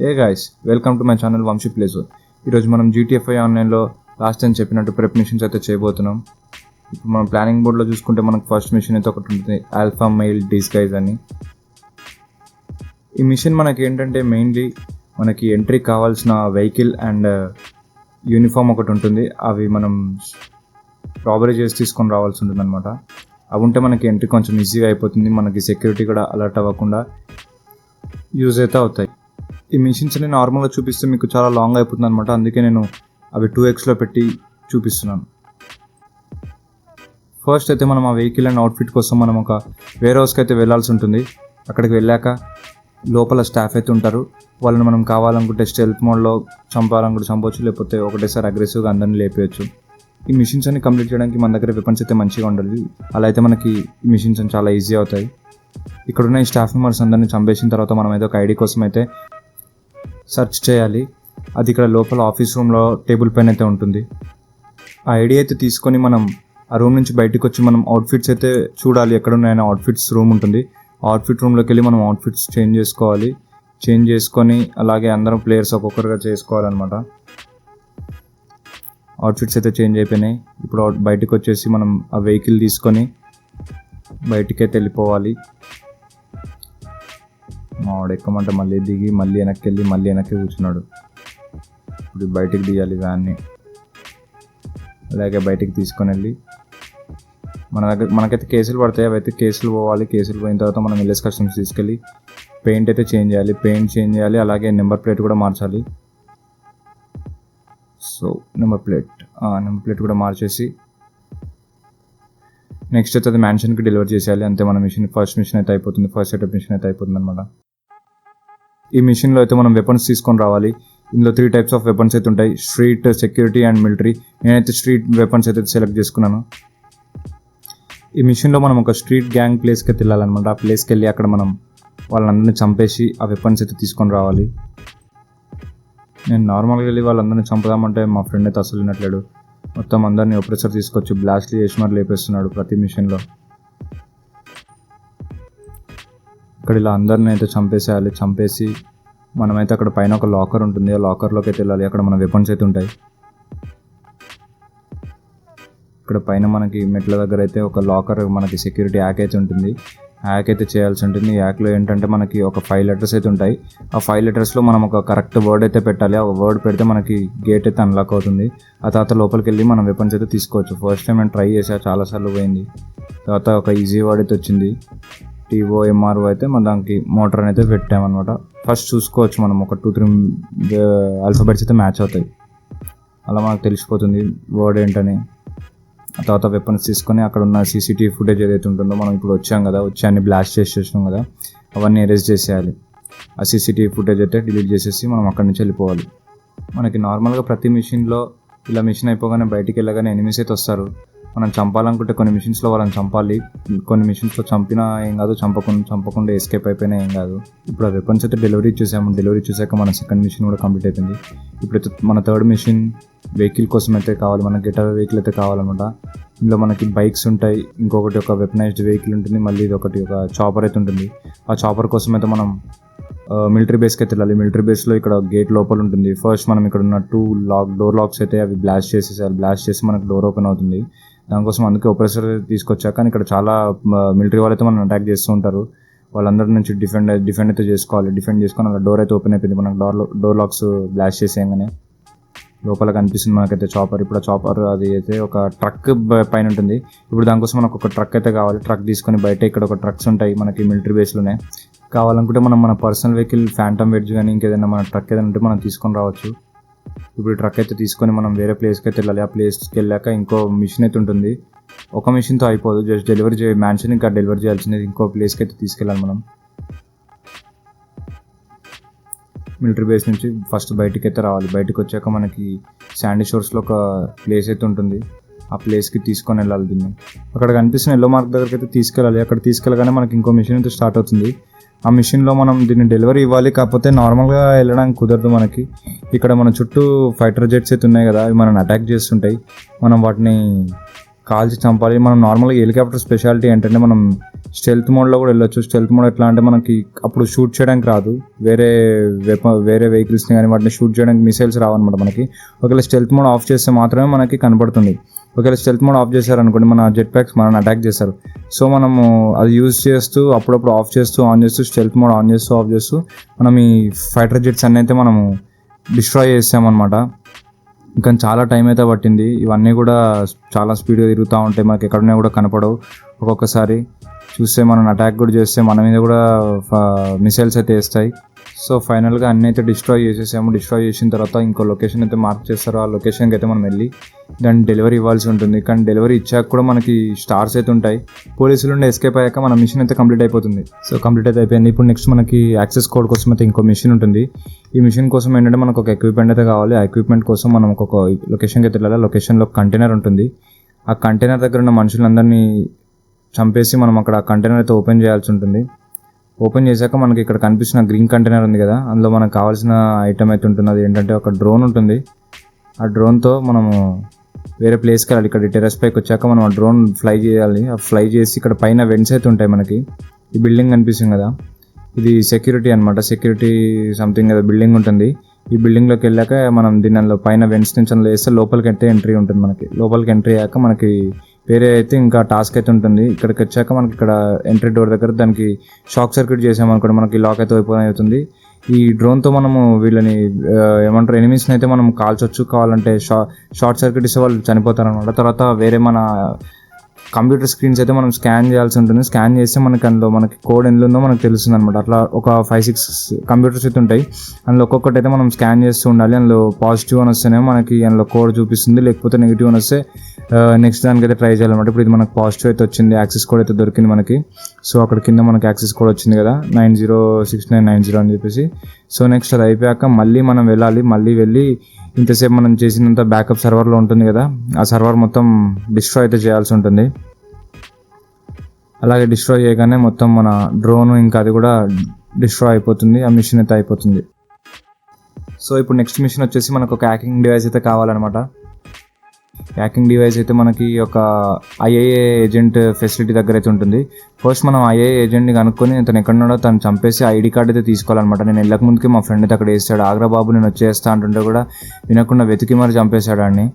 A guys, welcome to my channel Vamsi ప్లేజర్. ఈరోజు మనం GTA 5 ఆన్లైన్లో లాస్ట్ టైం చెప్పినట్టు ప్రెప్ మిషన్స్ అయితే చేయబోతున్నాం. ఇప్పుడు మనం ప్లానింగ్ బోర్డ్లో చూసుకుంటే మనకు ఫస్ట్ మిషన్ అయితే ఒకటి ఉంటుంది, ఆల్ఫా మెయిల్ డిస్గైజ్ అని. ఈ మిషన్ మనకి ఏంటంటే మెయిన్లీ మనకి ఎంట్రీ కావాల్సిన వెహికల్ అండ్ యూనిఫామ్ ఒకటి ఉంటుంది. అవి మనం రాబరీ చేసి తీసుకొని రావాల్సి ఉంటుంది అనమాట. అవి ఉంటే మనకి ఎంట్రీ కొంచెం ఈజీగా అయిపోతుంది, మనకి సెక్యూరిటీ కూడా అలర్ట్ అవ్వకుండా యూజ్ అయితే అవుతాయి. ఈ మిషన్స్ అన్ని నార్మల్గా చూపిస్తే మీకు చాలా లాంగ్ అయిపోతుంది అనమాట. అందుకే నేను అవి 2xలో పెట్టి చూపిస్తున్నాను. ఫస్ట్ అయితే మనం ఆ వెహికల్ అండ్ అవుట్ఫిట్ కోసం మనం ఒక వేర్ హౌస్కి అయితే వెళ్ళాల్సి ఉంటుంది. అక్కడికి వెళ్ళాక లోపల స్టాఫ్ అయితే ఉంటారు. వాళ్ళని మనం కావాలనుకుంటే స్టెల్త్ మోడ్లో చంపాలనుకుంటే చంపవచ్చు, లేకపోతే ఒకటేసారి అగ్రెసివ్గా అందరినీ లేపేయచ్చు. ఈ మిషన్స్ అన్ని కంప్లీట్ చేయడానికి మన దగ్గర వెపన్స్ అయితే మంచిగా ఉండాలి. అలా అయితే మనకి ఈ మిషన్స్ అని చాలా ఈజీ అవుతాయి. ఇక్కడున్న ఈ స్టాఫ్ మెంబర్స్ అందరినీ చంపేసిన తర్వాత మనం అయితే ఒక ఐడి కోసం అయితే సెర్చ్ చేయాలి. అది ఇక్కడ లోపల ఆఫీస్ రూమ్లో టేబుల్ పైన అయితే ఉంటుంది. ఆ ఐడి అయితే తీసుకొని మనం ఆ రూమ్ నుంచి బయటకు వచ్చి మనం అవుట్ఫిట్స్ అయితే చూడాలి. ఎక్కడున్నాయని అవుట్ఫిట్స్ రూమ్ ఉంటుంది. అవుట్ఫిట్ రూమ్లోకి వెళ్ళి మనం అవుట్ఫిట్స్ చేంజ్ చేసుకోవాలి. చేంజ్ చేసుకొని అలాగే అందరం ప్లేయర్స్ ఒక్కొక్కరుగా చేసుకోవాలన్నమాట. అవుట్ఫిట్స్ అయితే చేంజ్ అయిపోయినాయి. ఇప్పుడు బయటకు వచ్చేసి మనం ఆ వెహికల్ తీసుకొని బయటికైతే వెళ్ళిపోవాలి. మావాడు ఎక్కమంటే మళ్ళీ దిగి మళ్ళీ వెనక్కి వెళ్ళి మళ్ళీ వెనక్కి కూర్చున్నాడు. ఇప్పుడు బయటికి దిగాలి వ్యాన్ని. అలాగే బయటికి తీసుకొని వెళ్ళి మనకైతే కేసులు పడతాయి. అవైతే కేసులు పోవాలి. కేసులు పోయిన తర్వాత మనం LS కస్టమ్స్ తీసుకెళ్ళి పెయింట్ అయితే చేంజ్ చేయాలి. పెయింట్ చేంజ్ చేయాలి, అలాగే నెంబర్ ప్లేట్ కూడా మార్చాలి. సో నెంబర్ ప్లేట్ కూడా మార్చేసి నెక్స్ట్ అయితే అది మ్యాన్షన్కి డెలివర్ చేసేయాలి. అంతే మన ఫస్ట్ మిషన్ అయితే అయిపోతుంది. ఫస్ట్ సెటప్ మిషన్ అయితే అయిపోతుంది అనమాట. ఈ మిషన్లో అయితే మనం వెపన్స్ తీసుకొని రావాలి. ఇందులో 3 టైప్స్ ఆఫ్ వెపన్స్ అయితే ఉంటాయి, స్ట్రీట్, సెక్యూరిటీ అండ్ మిలిటరీ. నేనైతే స్ట్రీట్ వెపన్స్ అయితే సెలెక్ట్ చేసుకున్నాను. ఈ మిషన్లో మనం ఒక స్ట్రీట్ గ్యాంగ్ ప్లేస్కి అయితే వెళ్ళాలన్నమాట. ఆ ప్లేస్కి వెళ్ళి అక్కడ మనం వాళ్ళందరినీ చంపేసి ఆ వెపన్స్ అయితే తీసుకొని రావాలి. నేను నార్మల్గా వెళ్ళి వాళ్ళందరినీ చంపుదామంటే మా ఫ్రెండ్ అయితే అసలు వినట్లేడు. మొత్తం అందరినీ ఒప్రెసర్ తీసుకొచ్చి బ్లాస్ట్లు చేసి మరి లేపేస్తున్నాడు ప్రతి మిషన్లో. ఇక్కడ ఇలా అందరినీ అయితే చంపేసేయాలి. చంపేసి మనమైతే అక్కడ పైన ఒక లాకర్ ఉంటుంది, ఆ లాకర్లోకి అయితే వెళ్ళాలి. అక్కడ మన వెపన్స్ అయితే ఉంటాయి. ఇక్కడ పైన మనకి మెట్ల దగ్గర అయితే ఒక లాకర్, మనకి సెక్యూరిటీ యాక్ అయితే ఉంటుంది. యాక్ అయితే చేయాల్సి ఉంటుంది. ఈ యాక్లో ఏంటంటే మనకి ఒక 5 లెటర్స్ అయితే ఉంటాయి. ఆ 5 లెటర్స్లో మనం ఒక కరెక్ట్ వర్డ్ అయితే పెట్టాలి. ఆ వర్డ్ పెడితే మనకి గేట్ అయితే అన్లాక్ అవుతుంది. ఆ తర్వాత లోపలికి వెళ్ళి మనం వెపన్స్ అయితే తీసుకోవచ్చు. ఫస్ట్ టైం నేను ట్రై చేసా, చాలాసార్లు పోయింది. తర్వాత ఒక ఈజీ వర్డ్ అయితే వచ్చింది, TOMRO. అయితే మన దానికి మోటార్ అయితే పెట్టామన్నమాట. ఫస్ట్ చూసుకోవచ్చు మనం ఒక 2-3 ఆల్ఫాబెట్స్ అయితే మ్యాచ్ అవుతాయి. అలా మనకు తెలిసిపోతుంది వర్డ్ ఏంటని. ఆ తర్వాత వెపన్స్ తీసుకొని అక్కడ ఉన్న CCTV ఫుటేజ్ ఏదైతే ఉంటుందో, మనం ఇప్పుడు వచ్చాం కదా, వచ్చి అన్ని బ్లాస్ట్ చేసేసాం కదా, అవన్నీ ఎరేజ్ చేసేయాలి. ఆ CCTV ఫుటేజ్ అయితే డిలీట్ చేసేసి మనం అక్కడి నుంచి వెళ్ళిపోవాలి. మనకి నార్మల్గా ప్రతి మిషన్లో ఇలా మిషన్ అయిపోగానే బయటికి వెళ్ళగానే ఎనిమిస్ అయితే వస్తారు. మనం చంపాలనుకుంటే కొన్ని మిషన్స్లో వాళ్ళని చంపాలి, కొన్ని మిషన్స్లో చంపినా ఏం కాదు, చంపకుండా ఎస్కేప్ అయిపోయినా ఏం కాదు. ఇప్పుడు ఆ వెపన్స్ అయితే డెలివరీ ఇచ్చేసాము. డెలివరీ ఇచ్చేసాక మన సెకండ్ మిషన్ కూడా కంప్లీట్ అయిపోయింది. ఇప్పుడు మన థర్డ్ మిషన్ వెహికల్ కోసం అయితే కావాలి. మనకి గెటవే వెహికల్ అయితే కావాలన్నమాట. ఇందులో మనకి బైక్స్ ఉంటాయి, ఇంకొకటి ఒక వెపనైజ్డ్ వెహికల్ ఉంటుంది, మళ్ళీ ఇది ఒకటి ఒక చాపర్ అయితే ఉంటుంది. ఆ చాపర్ కోసం అయితే మనం మిలిటరీ బేస్కి అయితే వెళ్ళాలి. మిలిటరీ బేస్లో ఇక్కడ గేట్ లోపల ఉంటుంది. ఫస్ట్ మనం ఇక్కడ ఉన్న 2 డోర్ లాక్స్ అయితే అవి బ్లాస్ట్ చేసేసారు. బ్లాస్ట్ చేసి మనకు డోర్ ఓపెన్ అవుతుంది. దానికోసం అందుకే ఒప్రెసర్ తీసుకొచ్చాక, కానీ ఇక్కడ చాలా మిలిటరీ వాళ్ళు అయితే మనం అటాక్ చేస్తూ ఉంటారు. వాళ్ళందరి నుంచి డిఫెండ్ అయితే చేసుకోవాలి. డిఫెండ్ చేసుకొని అలా డోర్ అయితే ఓపెన్ అయిపోయింది. మనకు డోర్ లాక్స్ బ్లాస్ట్ చేసేయంగానే లోపల కనిపిస్తుంది మనకైతే చాపర్. ఇప్పుడు ఆ చాపర్ అది అయితే ఒక ట్రక్ పైన ఉంటుంది. ఇప్పుడు దానికోసం మనకు ఒక ట్రక్ అయితే కావాలి. ట్రక్ తీసుకొని బయట ఇక్కడ ఒక ట్రక్స్ ఉంటాయి మనకి మిలిటరీ బేస్లోనే. కావాలనుకుంటే మనం మన పర్సనల్ వెహికల్ ఫ్యాంటమ్ వెడ్జ్ కానీ ఇంకేదైనా మన ట్రక్ ఏదైనా ఉంటే మనం తీసుకొని రావచ్చు. ఇప్పుడు ట్రక్ అయితే తీసుకొని మనం వేరే ప్లేస్కి అయితే వెళ్ళాలి. ఆ ప్లేస్కి వెళ్ళాక ఇంకో మిషన్ అయితే ఉంటుంది. ఒక మిషన్తో అయిపోదు, జస్ట్ మ్యాన్షన్ ఇంకా డెలివరీ చేయాల్సింది. ఇంకో ప్లేస్కి అయితే తీసుకెళ్ళాలి మనం. మిలిటరీ బేస్ నుంచి ఫస్ట్ బయటికి అయితే రావాలి. బయటకు వచ్చాక మనకి శాండీ షోర్స్లో ఒక ప్లేస్ అయితే ఉంటుంది. ఆ ప్లేస్కి తీసుకొని వెళ్ళాలి. దీన్ని అక్కడ కనిపిస్తున్న ఎల్లో మార్క్ దగ్గరికి అయితే తీసుకెళ్ళాలి. అక్కడ తీసుకెళ్ళగానే మనకి ఇంకో మిషన్ అయితే స్టార్ట్ అవుతుంది. ఆ మిషన్లో మనం దీన్ని డెలివరీ ఇవ్వాలి. కాకపోతే నార్మల్గా వెళ్ళడానికి కుదరదు మనకి. ఇక్కడ మన చుట్టూ ఫైటర్ జెట్స్ అయితే ఉన్నాయి కదా, అవి మనం అటాక్ చేస్తుంటాయి. మనం వాటిని కాల్చి చంపాలి. మనం నార్మల్గా హెలికాప్టర్ స్పెషాలిటీ ఏంటంటే మనం స్టెల్త్ మోడ్లో కూడా వెళ్ళొచ్చు. స్టెల్త్ మోడ్ ఎట్లా అంటే మనకి అప్పుడు షూట్ చేయడానికి రాదు, వేరే వెహికల్స్ని కానీ వాటిని షూట్ చేయడానికి మిసైల్స్ రావన్నమాట మనకి. ఒకవేళ స్టెల్త్ మోడ్ ఆఫ్ చేస్తే మాత్రమే మనకి కనపడుతుంది. ఒకవేళ స్టెల్త్ మోడ్ ఆఫ్ చేశారనుకోండి మన జెట్ ప్యాక్స్ మనల్ని అటాక్ చేస్తారు. సో మనము అది యూజ్ చేస్తూ అప్పుడప్పుడు ఆఫ్ చేస్తూ ఆన్ చేస్తూ స్టెల్త్ మోడ్ ఆన్ చేస్తూ ఆఫ్ చేస్తూ మనం ఈ ఫైటర్ జెట్స్ అన్నీ అయితే మనము డిస్ట్రాయ్ చేసామన్నమాట. ఇంకా చాలా టైం అయితే పట్టింది. ఇవన్నీ కూడా చాలా స్పీడ్గా తిరుగుతూ ఉంటాయి, మనకి ఎక్కడన్నా కూడా కనపడవు. ఒక్కొక్కసారి చూస్తే మనం అటాక్ కూడా చేస్తే మన మీద కూడా మిసైల్స్ అయితే వేస్తాయి. సో ఫైనల్గా అన్నీ అయితే డిస్ట్రాయ్ చేసేసాము. డిస్ట్రాయ్ చేసిన తర్వాత ఇంకో లొకేషన్ అయితే మార్క్ చేస్తారు. ఆ లొకేషన్కి అయితే మనం వెళ్ళి దాన్ని డెలివరీ ఇవ్వాల్సి ఉంటుంది. కానీ డెలివరీ ఇచ్చాక కూడా మనకి స్టార్స్ అయితే ఉంటాయి. పోలీసులు నుండి ఎస్కేప్ అయ్యాక మన మిషన్ అయితే కంప్లీట్ అయిపోతుంది. సో కంప్లీట్ అయితే అయిపోయింది. ఇప్పుడు నెక్స్ట్ మనకి యాక్సెస్ కోడ్ కోసం అయితే ఇంకో మిషన్ ఉంటుంది. ఈ మిషన్ కోసం ఏంటంటే మనకు ఒక ఎక్విప్మెంట్ అయితే కావాలి. ఆ ఎక్విప్మెంట్ కోసం మనం ఒక లొకేషన్కి అయితే వెళ్ళాలి. లొకేషన్లో కంటైనర్ ఉంటుంది. ఆ కంటైనర్ దగ్గర ఉన్న మనుషులందరినీ చంపేసి మనం అక్కడ ఆ కంటైనర్ అయితే ఓపెన్ చేయాల్సి ఉంటుంది. ఓపెన్ చేశాక మనకి ఇక్కడ కనిపిస్తున్న గ్రీన్ కంటైనర్ ఉంది కదా, అందులో మనకు కావాల్సిన ఐటమ్ అయితే ఉంటుంది. అది ఏంటంటే ఒక డ్రోన్ ఉంటుంది. ఆ డ్రోన్తో మనము వేరే ప్లేస్కి వెళ్ళాలి. ఇక్కడ టెర్రస్ పైకి వచ్చాక మనం ఆ డ్రోన్ ఫ్లై చేయాలి. ఆ ఫ్లై చేసి ఇక్కడ పైన వెంట్స్ అయితే ఉంటాయి మనకి. ఈ బిల్డింగ్ కనిపిస్తుంది కదా, ఇది సెక్యూరిటీ అనమాట. సెక్యూరిటీ సంథింగ్ ఏదో బిల్డింగ్ ఉంటుంది. ఈ బిల్డింగ్లోకి వెళ్ళాక మనం దీనిలో పైన వెంట్స్ నుంచి అందులో వేస్తే లోపలికి అయితే ఎంట్రీ ఉంటుంది మనకి. లోపలికి ఎంట్రీ అయ్యాక మనకి వేరే అయితే ఇంకా టాస్క్ అయితే ఉంటుంది. ఇక్కడికి వచ్చాక మనకి ఇక్కడ ఎంట్రీ డోర్ దగ్గర దానికి షాక్ సర్క్యూట్ చేసామనుకోండి మనకి లాక్ అయితే ఓపెన్ అవుతుంది. ఈ డ్రోన్తో మనము వీళ్ళని ఏమంటారు ఎనిమీస్ని అయితే మనం కాల్చొచ్చు. కావాలంటే షార్ట్ సర్క్యూట్ ఇస్తే వాళ్ళు చనిపోతారు అనమాట. తర్వాత వేరే మన కంప్యూటర్ స్క్రీన్స్ అయితే మనం స్కాన్ చేయాల్సి ఉంటుంది. స్కాన్ చేస్తే మనకి అందులో మనకి కోడ్ ఎందులో ఉందో మనకు తెలుస్తుంది అనమాట. అట్లా ఒక 5-6 కంప్యూటర్స్ అయితే ఉంటాయి. అందులో ఒక్కొక్కటి అయితే మనం స్కాన్ చేస్తూ ఉండాలి. అందులో పాజిటివ్ అని వస్తేనే మనకి అందులో కోడ్ చూపిస్తుంది, లేకపోతే నెగిటివ్ అని వస్తే నెక్స్ట్ దానికైతే ట్రై చేయాలన్నమాట. ఇప్పుడు ఇది మనకు పాజిటివ్ అయితే వచ్చింది, యాక్సెస్ కోడ్ అయితే దొరికింది మనకి. సో అక్కడ కింద మనకి యాక్సెస్ కోడ్ వచ్చింది కదా 906990 అని చెప్పేసి. సో నెక్స్ట్ అది అయిపోయాక మళ్ళీ మనం వెళ్ళాలి. మళ్ళీ వెళ్ళి ఇంతసేపు మనం చేసినంత బ్యాకప్ సర్వర్లో ఉంటుంది కదా, ఆ సర్వర్ మొత్తం డిస్ట్రాయ్ అయితే చేయాల్సి ఉంటుంది. అలాగే డిస్ట్రాయ్ చేయగానే మొత్తం మన డ్రోన్ ఇంకా అది కూడా డిస్ట్రాయ్ అయిపోతుంది, ఆ మిషన్ అయితే అయిపోతుంది. సో ఇప్పుడు నెక్స్ట్ మిషన్ వచ్చేసి మనకు ఒక హ్యాకింగ్ డివైస్ అయితే కావాలన్నమాట. హ్యాకింగ్ డివైస్ అయితే మనకి ఒక ఐఏఏ ఏజెంట్ ఫెసిలిటీ దగ్గర అయితే ఉంటుంది. ఫస్ట్ మనం ఐఏఏ ఏజెంట్ని కనుక్కొని తను ఎక్కడున్నాడో తను చంపేసి ఐడి కార్డ్ అయితే తీసుకోవాలన్నమాట. నేను వెళ్ళక ముందుకి మా ఫ్రెండ్ అయితే అక్కడ వేస్తాడు. ఆగ్రా బాబు నేను వచ్చేస్తా అంటుంటే కూడా వినకుండా వెతికి మరి చంపేశాడు అన్ని.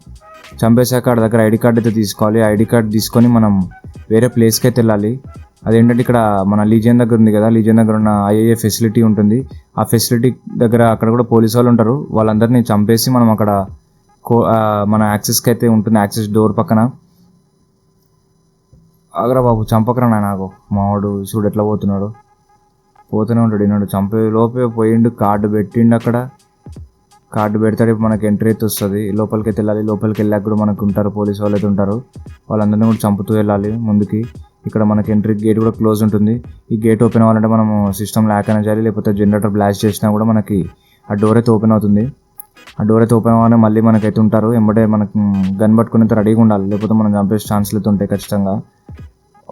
చంపేశాక ఆడ దగ్గర ఐడి కార్డ్ అయితే తీసుకోవాలి. ఐడి కార్డ్ తీసుకొని మనం వేరే ప్లేస్కి అయితే వెళ్ళాలి. అదేంటంటే ఇక్కడ మన లీజియన్ దగ్గర ఉంది కదా, లీజియన్ దగ్గర ఉన్న ఐఏఏ ఫెసిలిటీ ఉంటుంది. ఆ ఫెసిలిటీ దగ్గర అక్కడ కూడా పోలీసు వాళ్ళు ఉంటారు. వాళ్ళందరినీ చంపేసి మనం అక్కడ మన యాక్సెస్కి అయితే ఉంటుంది, యాక్సెస్ డోర్ పక్కన. ఆగ్రా బాబు చంపకరా నాకు, మావాడు చూడు ఎట్లా పోతున్నాడు, పోతూనే ఉంటాడు. ఈనాడు చంపే లోపే పోయిండు, కార్డు పెట్టిండు. అక్కడ కార్డు పెడతాడు. ఇప్పుడు మనకి ఎంట్రీ అయితే వస్తుంది. లోపలికి అయితే వెళ్ళాలి. లోపలికి వెళ్ళాక కూడా మనకు ఉంటారు, పోలీసు వాళ్ళు అయితే ఉంటారు. వాళ్ళందరినీ కూడా చంపుతూ వెళ్ళాలి ముందుకి. ఇక్కడ మనకి ఎంట్రీ గేట్ కూడా క్లోజ్ ఉంటుంది. ఈ గేట్ ఓపెన్ అవ్వాలంటే మనము సిస్టమ్ హ్యాక్ అయినా చేయాలి, లేకపోతే జనరేటర్ బ్లాస్ట్ చేసినా కూడా మనకి ఆ డోర్ అయితే ఓపెన్ అవుతుంది. ఆ డోర్ అయితే ఓపెన్ అవ్వగానే మళ్ళీ మనకైతే ఉంటారు. వెంబడే మనకు గన్ పట్టుకుని అయితే రెడీగా ఉండాలి, లేకపోతే మనం చంపేసే ఛాన్స్లు అయితే ఉంటాయి ఖచ్చితంగా.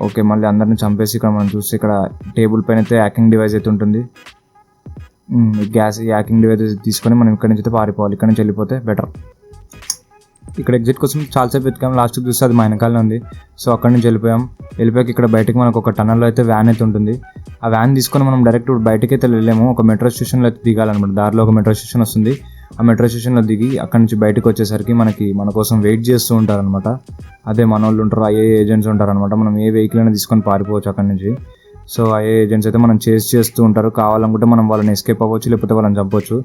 ఓకే, మళ్ళీ అందరిని చంపేసి ఇక్కడ మనం చూస్తే ఇక్కడ టేబుల్ పైన అయితే హ్యాకింగ్ డివైస్ అయితే ఉంటుంది. హ్యాకింగ్ డివైస్ తీసుకొని మనం ఇక్కడి నుంచి అయితే పారిపోవాలి. ఇక్కడి నుంచి వెళ్ళిపోతే బెటర్. ఇక్కడ ఎగ్జిట్ కోసం చాలాసేపు వెతికాం. లాస్ట్కి చూస్తే అది మా వెనకాలనే ఉంది. సో అక్కడి నుంచి వెళ్ళిపోయాక ఇక్కడ బయటకు మనకు ఒక టనల్లో అయితే వ్యాన్ అయితే ఉంటుంది. ఆ వ్యాన్ తీసుకొని మనం డైరెక్ట్ బయటకి అయితే వెళ్ళలేము. ఒక మెట్రో స్టేషన్లో అయితే దిగాలన్నమాట. దారిలో ఒక మెట్రో స్టేషన్ వస్తుంది. ఆ మెట్రో స్టేషన్లో దిగి అక్కడి నుంచి బయటకు వచ్చేసరికి మన కోసం వెయిట్ చేస్తూ ఉంటారనమాట. అదే మన వాళ్ళు ఉంటారు, ఐఏఏ ఏజెంట్స్ ఉంటారనమాట. మనం ఏ వెహికల్ అయినా తీసుకొని పారిపోవచ్చు అక్కడి నుంచి. సో ఐఏఏ ఏజెంట్స్ అయితే మనం చేస్ చేస్తూ ఉంటారు. కావాలనుకుంటే మనం వాళ్ళని ఎస్కేప్ అవ్వచ్చు, లేకపోతే వాళ్ళని చంపవచ్చు.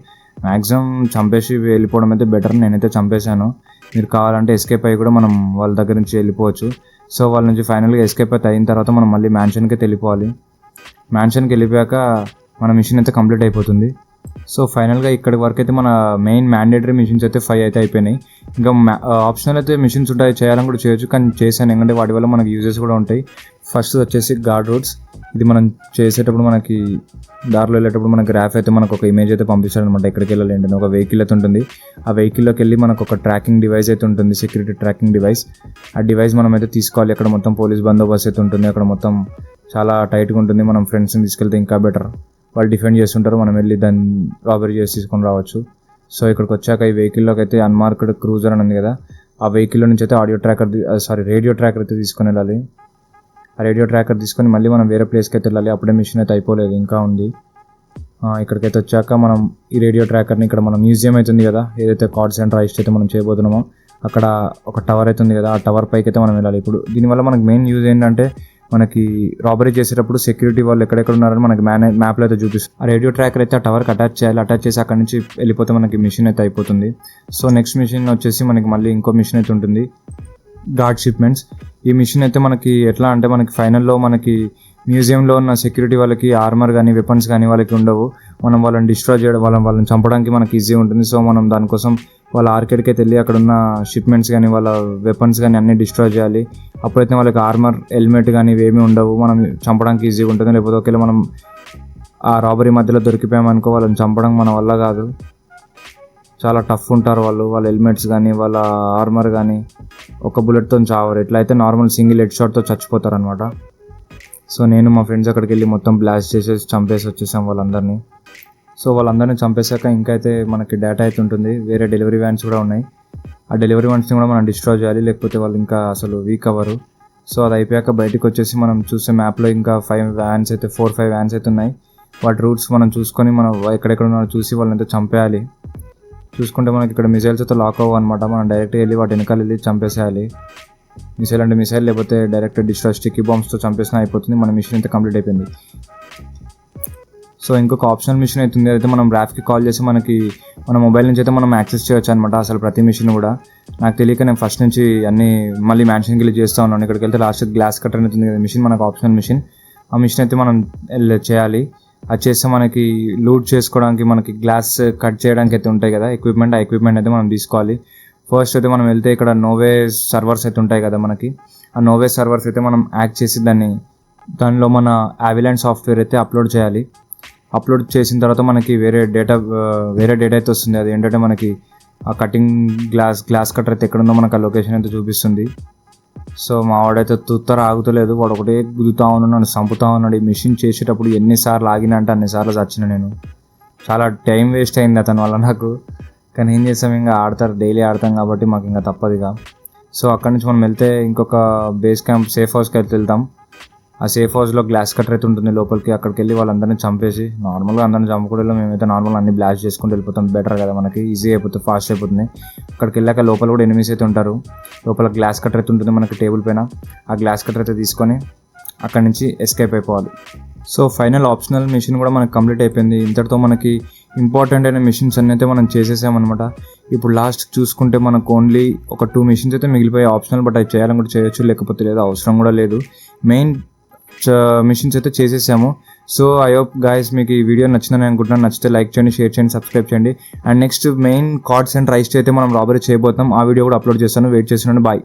మ్యాక్సిమం చంపేసి వెళ్ళిపోవడం అయితే బెటర్. నేనైతే చంపేశాను. మీరు కావాలంటే ఎస్కేప్ అయ్యి కూడా మనం వాళ్ళ దగ్గర నుంచి వెళ్ళిపోవచ్చు. సో వాళ్ళ నుంచి ఫైనల్గా ఎస్కేప్ అయితే అయిన తర్వాత మనం మళ్ళీ మ్యాన్షన్కి అయితే వెళ్ళిపోవాలి. మ్యాన్షన్కి వెళ్ళిపోయాక మన మిషన్ అయితే కంప్లీట్ అయిపోతుంది. సో ఫైనల్గా ఇక్కడి వరకు అయితే మన మెయిన్ మ్యాండేటరీ మిషన్స్ అయితే 5 అయితే అయిపోయినాయి. ఇంకా ఆప్షనల్ అయితే మిషన్స్ ఉంటాయి, చేయాలని కూడా చేయొచ్చు, కానీ చేశాను ఎందుకంటే వాటి వల్ల మనకి యూజెస్ కూడా ఉంటాయి. ఫస్ట్ వచ్చేసి గార్డ్ రూట్స్. ఇది మనం చేసేటప్పుడు మనకి దారిలో వెళ్ళేటప్పుడు మనకి గ్రాఫ్ అయితే మనకు ఒక ఇమేజ్ అయితే పంపిస్తాడనమాట. ఎక్కడికి వెళ్ళాలంటే ఒక వెహికల్ అయితే ఉంటుంది. ఆ వెహికల్లోకి వెళ్ళి మనకు ఒక ట్రాకింగ్ డివైస్ అయితే ఉంటుంది, సెక్యూరిటీ ట్రాకింగ్ డివైస్. ఆ డివైస్ మనం అయితే తీసుకోవాలి. అక్కడ మొత్తం పోలీస్ బందోబస్తు అయితే ఉంటుంది. అక్కడ మొత్తం చాలా టైట్గా ఉంటుంది. మనం ఫ్రెండ్స్ని తీసుకెళ్తే ఇంకా బెటర్. వాళ్ళు డిఫెండ్ చేస్తుంటారు, మనం వెళ్ళి దాన్ని రాబరీ చేసి తీసుకొని రావచ్చు. సో ఇక్కడికి వచ్చాక ఈ వెహికల్లోకి అయితే అన్మార్క్డ్ క్రూజర్ అని ఉంది కదా, ఆ వెహికల్లో నుంచి అయితే రేడియో ట్రాకర్ అయితే తీసుకొని వెళ్ళాలి. ఆ రేడియో ట్రాకర్ తీసుకొని మళ్ళీ మనం వేరే ప్లేస్కి అయితే వెళ్ళాలి. అప్పుడే మిషన్ అయితే అయిపోలేదు, ఇంకా ఉంది. ఇక్కడికైతే వచ్చాక మనం ఈ రేడియో ట్రాకర్ని ఇక్కడ మన మ్యూజియం అవుతుంది కదా, ఏదైతే కార్డ్స్ అండ్ రైస్ట్ అయితే మనం చేయబోతున్నామో అక్కడ ఒక టవర్ అయితే ఉంది కదా, ఆ టవర్ పైకి అయితే మనం వెళ్ళాలి. ఇప్పుడు దీనివల్ల మనకి మెయిన్ యూజ్ ఏంటంటే మనకి రాబరీ చేసేటప్పుడు సెక్యూరిటీ వాళ్ళు ఎక్కడెక్కడ ఉన్నారని మనకి మ్యాప్లో అయితే చూపిస్తుంది. ఆ రేడియో ట్రాకర్ అయితే ఆ టవర్కి అటాచ్ చేయాలి. అటాచ్ చేసి అక్కడ నుంచి వెళ్ళిపోతే మనకి మిషన్ అయితే అయిపోతుంది. సో నెక్స్ట్ మిషన్ వచ్చేసి మనకి మళ్ళీ ఇంకో మిషన్ అయితే ఉంటుంది, గార్డ్ షిప్మెంట్స్. ఈ మిషన్ అయితే మనకి ఎట్లా అంటే మనకి ఫైనల్లో మనకి మ్యూజియంలో ఉన్న సెక్యూరిటీ వాళ్ళకి ఆర్మర్ కానీ వెపన్స్ కానీ వాళ్ళకి ఉండవు. మనం వాళ్ళని డిస్ట్రాయ్ చేయడం, వాళ్ళని చంపడానికి మనకి ఈజీ ఉంటుంది. సో మనం దానికోసం వాళ్ళ ఆర్కేడ్కి అయితే వెళ్ళి అక్కడ ఉన్న షిప్మెంట్స్ కానీ వాళ్ళ వెపన్స్ కానీ అన్నీ డిస్ట్రాయ్ చేయాలి. అప్పుడైతే వాళ్ళకి ఆర్మర్ హెల్మెట్ కానీ ఇవేమీ ఉండవు, మనం చంపడానికి ఈజీగా ఉంటుంది. లేకపోతే ఒకవేళ మనం ఆ రాబరీ మధ్యలో దొరికిపోయామనుకో వాళ్ళని చంపడం మన వల్ల కాదు, చాలా టఫ్ ఉంటారు వాళ్ళ హెల్మెట్స్ కానీ వాళ్ళ ఆర్మర్ కానీ ఒక బుల్లెట్తో చావరు. ఎట్లయితే నార్మల్ సింగిల్ హెడ్ షాట్తో చచ్చిపోతారు అనమాట. సో నేను మా ఫ్రెండ్స్ అక్కడికి వెళ్ళి మొత్తం బ్లాస్ట్ చేసేసి చంపేసి వచ్చేసాం వాళ్ళందరినీ. సో వాళ్ళందరినీ చంపేశాక ఇంకైతే మనకి డేటా అయితే ఉంటుంది, వేరే డెలివరీ వ్యాన్స్ కూడా ఉన్నాయి. ఆ డెలివరీ వ్యాన్స్ని కూడా మనం డిస్ట్రాయ్ చేయాలి, లేకపోతే వాళ్ళు ఇంకా అసలు వీక్ అవ్వరు. సో అది అయిపోయాక బయటకు వచ్చేసి మనం చూసే మ్యాప్లో ఇంకా 4-5 వ్యాన్స్ అయితే ఉన్నాయి. వాటి రూట్స్ మనం చూసుకొని మనం ఎక్కడెక్కడ ఉన్నారో చూసి వాళ్ళని అయితే చంపేయాలి. చూసుకుంటే మనకి ఇక్కడ మిసైల్స్ అయితే లాక్ అవ్వ అనమాట, మనం డైరెక్ట్గా వెళ్ళి వాటి వెనకాల వెళ్ళి చంపేసేయాలి. మిసైల్ అంటే మిసైల్, లేకపోతే డైరెక్ట్ డిస్ట్రాయ్ స్టిక్కీ బాంబ్స్తో చంపేసినా అయిపోతుంది. మన మిషన్ అయితే కంప్లీట్ అయిపోయింది. సో ఇంకొక ఆప్షనల్ మిషన్ అవుతుంది, అయితే మనం ర్యాఫ్కి కాల్ చేసి మన మొబైల్ నుంచి అయితే మనం యాక్సెస్ చేయొచ్చు అనమాట అసలు ప్రతి మిషన్ కూడా. నాకు తెలియక నేను ఫస్ట్ నుంచి అన్నీ మళ్ళీ మ్యాన్షన్కి వెళ్ళి చేస్తూ ఉన్నాను. ఇక్కడికి వెళ్తే లాస్ట్ గ్లాస్ కట్టర్ అవుతుంది కదా మిషన్, మనకు ఆప్షనల్ మిషన్. ఆ మిషన్ అయితే మనం చేయాలి. అది చేస్తే మనకి లూట్ చేసుకోవడానికి మనకి గ్లాస్ కట్ చేయడానికి అయితే ఉంటాయి కదా ఎక్విప్మెంట్, ఆ ఎక్విప్మెంట్ అయితే మనం తీసుకోవాలి. ఫస్ట్ అయితే మనం వెళ్తే ఇక్కడ నోవే సర్వర్స్ అయితే ఉంటాయి కదా మనకి, ఆ నోవే సర్వర్స్ అయితే మనం యాక్ట్ చేసి దానిలో మన అవిలాంచ్ సాఫ్ట్వేర్ అయితే అప్లోడ్ చేయాలి. అప్లోడ్ చేసిన తర్వాత మనకి వేరే డేటా అయితే వస్తుంది. అది ఏంటంటే మనకి ఆ కటింగ్ గ్లాస్ కట్టర్ అయితే ఎక్కడుందో మనకు ఆ లొకేషన్ అయితే చూపిస్తుంది. సో మా వాడైతే తుత్తర ఆగుతలేదు, వాడు ఒకటే గుద్దుతా ఉన్నాడు, చంపుతా ఉన్నాడు. ఈ మిషన్ చేసేటప్పుడు ఎన్నిసార్లు ఆగినా అంటే అన్నిసార్లు చచ్చిన నేను. చాలా టైం వేస్ట్ అయింది అతని వల్ల నాకు, కానీ ఏం చేస్తాం, ఇంకా డైలీ ఆడతాం కాబట్టి మాకు ఇంకా తప్పదుగా. సో అక్కడి నుంచి మనం వెళ్తే ఇంకొక బేస్ క్యాంప్ సేఫ్ హౌస్కి అయితే వెళ్తాం. ఆ సేఫ్ హౌస్లో గ్లాస్ కట్టర్ అయితే ఉంటుంది లోపలికి, అక్కడికి వెళ్ళి వాళ్ళందరినీ చంపేసి నార్మల్గా అందరినీ చంపుకోవడంలో మేమైతే నార్మల్గా అన్ని బ్లాస్ట్ చేసుకుంటూ వెళ్ళిపోతాం. బెటర్ కదా మనకి, ఈజీ అయిపోతుంది, ఫాస్ట్ అయిపోతుంది. అక్కడికి వెళ్ళాక లోపల కూడా ఎనిమిస్ అయితే ఉంటారు. లోపల గ్లాస్ కట్టర్ అయితే ఉంటుంది మనకి టేబుల్ పైన, ఆ గ్లాస్ కట్టర్ అయితే తీసుకొని అక్కడి నుంచి ఎస్కేప్ అయిపోవాలి. సో ఫైనల్ ఆప్షనల్ మిషన్ కూడా మనకి కంప్లీట్ అయిపోయింది. ఇంతటితో మనకి ఇంపార్టెంట్ అయిన మిషన్స్ అన్నీ అయితే మనం చేసేసామన్నమాట. ఇప్పుడు లాస్ట్ చూసుకుంటే మనకు ఓన్లీ ఒక 2 మిషన్స్ అయితే మిగిలిపోయి ఆప్షనల్, బట్ అవి చేయాలని కూడా చేయొచ్చు, లేకపోతే లేదు, అవసరం కూడా లేదు. మెయిన్ మిషన్స్ అయితే చేసేసాము. సో ఐ హోప్ గైస్ మీకు ఈ వీడియో నచ్చిందని అనుకుంటున్నాను. నచ్చితే లైక్ చేయండి, షేర్ చేయండి, సబ్స్క్రైబ్ చేయండి. And next main cards and రైస్ట్ అయితే మనం రాబరీ చేయబోతాం. ఆ వీడియో కూడా అప్లోడ్ చేస్తాను, వెయిట్ చేస్తున్నాను. బాయ్.